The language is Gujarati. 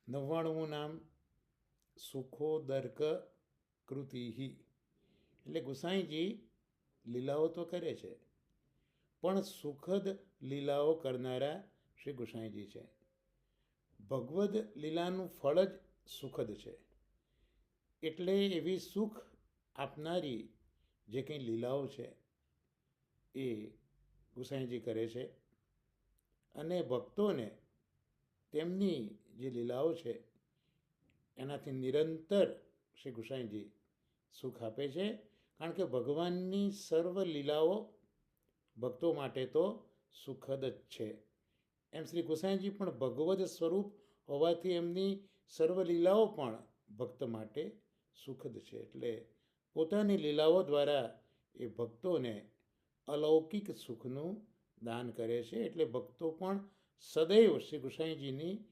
99મું નામ સુખોદર્ક કૃતિહિ, એટલે ગુસાઈજી લીલાઓ તો કરે છે, પણ સુખદ લીલાઓ કરનારા શ્રી ગુસાઈજી છે. ભગવદ લીલાનું ફળ જ સુખદ છે. એટલે એવી સુખ આપનારી જે કંઈ લીલાઓ છે એ ગુસાઈજી કરે છે, અને ભક્તોને તેમની જે લીલાઓ છે એનાથી નિરંતર શ્રી ગુસાઈજી સુખ આપે છે. કારણ કે ભગવાનની સર્વ લીલાઓ ભક્તો માટે તો સુખદ જ છે. એમ શ્રી ગુસાઈજી પણ ભગવદ સ્વરૂપ હોવાથી એમની સર્વ લીલાઓ પણ ભક્ત માટે સુખદ છે. એટલે પોતાની લીલાઓ દ્વારા એ ભક્તોને અલૌકિક સુખનું દાન કરે છે. એટલે ભક્તો પણ સદૈવ શ્રી ગુસાઈજીની